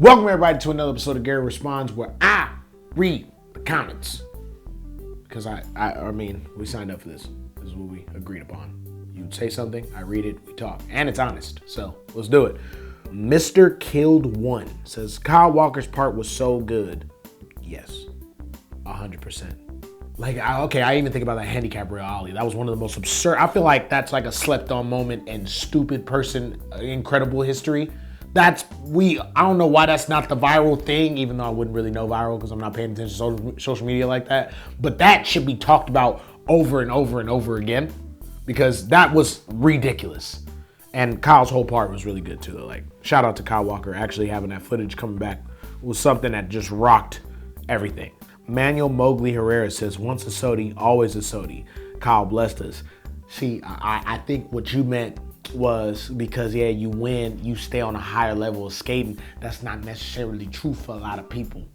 Welcome everybody to another episode of Gary Responds, where I read the comments. Because I mean, we signed up for this. This is what we agreed upon. You say something, I read it, we talk. And it's honest, so let's do it. Mr. Killed One says, Kyle Walker's part was so good. Yes, 100%. Like, I even think about that handicap rail ollie. That was one of the most absurd. I feel like that's like a slept on moment and stupid person, incredible history. I don't know why that's not the viral thing, even though I wouldn't really know viral because I'm not paying attention to social media like that. But that should be talked about over and over and over again because that was ridiculous. And Kyle's whole part was really good too, though. Like, shout out to Kyle Walker. Actually having that footage coming back was something that just rocked everything. Manuel Mowgli Herrera says, once a Sodi, always a Sodi. Kyle blessed us. See, I think what you meant was because, yeah, you win, you stay on a higher level of skating. That's not necessarily true for a lot of people.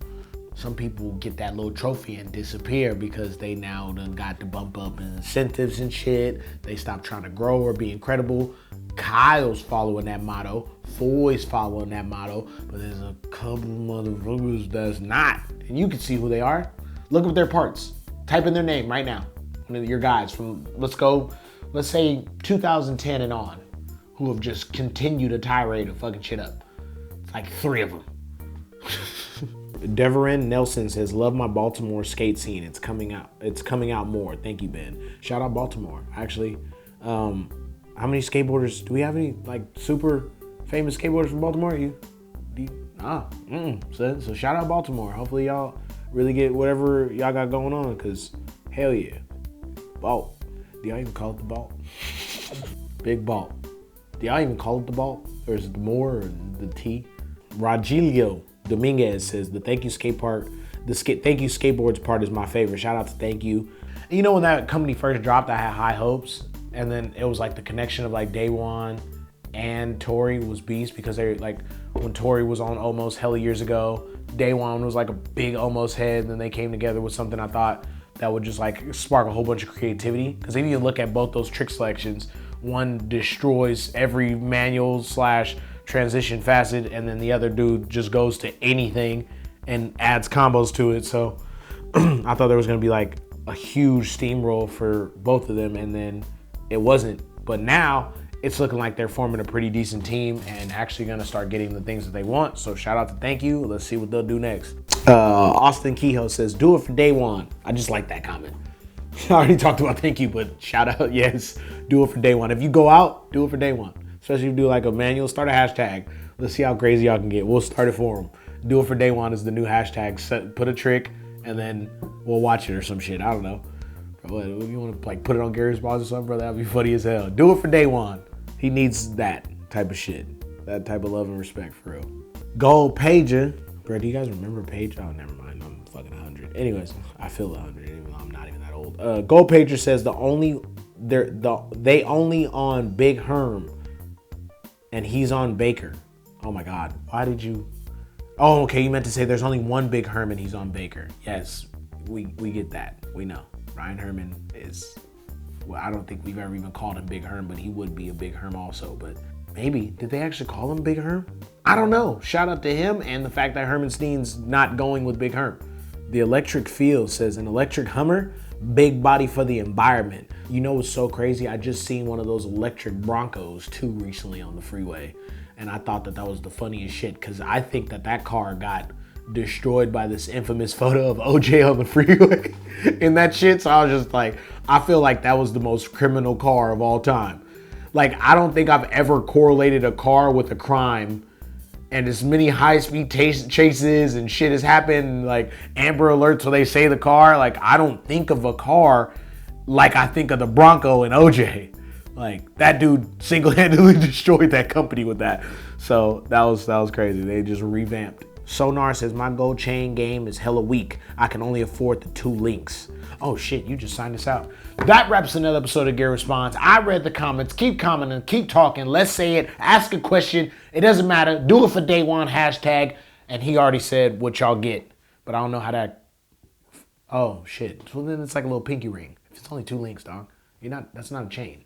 Some people get that little trophy and disappear because they now done got to bump up in incentives and shit. They stop trying to grow or be incredible. Kyle's following that motto. Foy's following that motto. But there's a couple motherfuckers that's not. And you can see who they are. Look up their parts. Type in their name right now. One of your guys from, let's say 2010 and on, who have just continued to tirade and fucking shit up. It's like 3 of them. Devon Nelson says, love my Baltimore skate scene. It's coming out more. Thank you, Ben. Shout out Baltimore. Actually, how many skateboarders, do we have any like super famous skateboarders from Baltimore? So shout out Baltimore. Hopefully y'all really get whatever y'all got going on, because hell yeah. Balt. Do y'all even call it the Balt? Big Balt. Do y'all even call it the Balt? Or is it the more or the T? Rogelio Dominguez says, the thank you skateboards part is my favorite. Shout out to thank you. And you know, when that company first dropped, I had high hopes. And then it was like the connection of like Daewon and Tori was beast, because they like, when Tori was on Almost hella years ago, Daewon was like a big Almost head, and then they came together with something I thought that would just like spark a whole bunch of creativity. Because if you look at both those trick selections, one destroys every manual / transition facet, and then the other dude just goes to anything and adds combos to it. So I thought there was gonna be like a huge steamroll for both of them, and then it wasn't. But now it's looking like they're forming a pretty decent team and actually gonna start getting the things that they want. So shout out to thank you. Let's see what they'll do next. Austin Kehoe says, do it for Daewon. I just like that comment. I already talked about thank you, but shout out, yes, do it for Daewon. If you go out, do it for Daewon. Especially if you do like a manual, start a hashtag. Let's see how crazy y'all can get. We'll start it for them. Do it for Daewon is the new hashtag. Put a trick and then we'll watch it or some shit. I don't know. Bro, if you want to like put it on Gary's Balls or something, bro, that'd be funny as hell. Do it for Daewon. He needs that type of shit. That type of love and respect for real. Gold Pager. Bro, do you guys remember Page? Oh, never mind. I'm fucking 100. Anyways, I feel 100 even though I'm not even that old. Gold Pager says they only on Big Herm and he's on Baker. Oh my God. Why did you? Oh, okay. You meant to say there's only one Big Herm and he's on Baker. Yes, we get that. We know. Bryan Herman is, well, I don't think we've ever even called him Big Herm, but he would be a Big Herm also. But maybe, did they actually call him Big Herm? I don't know. Shout out to him and the fact that Hermanstein's not going with Big Herm. The Electric Field says, an electric Hummer, big body for the environment. You know what's so crazy? I just seen one of those electric Broncos too recently on the freeway. And I thought that was the funniest shit, because I think that car got destroyed by this infamous photo of OJ on the freeway in that shit. So I was just like, I feel like that was the most criminal car of all time. Like, I don't think I've ever correlated a car with a crime, and as many high-speed chases and shit has happened, like Amber Alerts where they say the car, like I don't think of a car like I think of the Bronco and OJ. Like, that dude single-handedly destroyed that company with that. So that was crazy. They just revamped. Sonar says, my gold chain game is hella weak. I can only afford the 2 links. Oh shit, you just signed us out. That wraps another episode of Gary Responds. I read the comments. Keep commenting, keep talking. Let's say it. Ask a question. It doesn't matter. Do it for Daewon hashtag. And he already said what y'all get. But I don't know how that. Oh shit. Well, then it's like a little pinky ring. If it's only 2 links, dog. That's not a chain.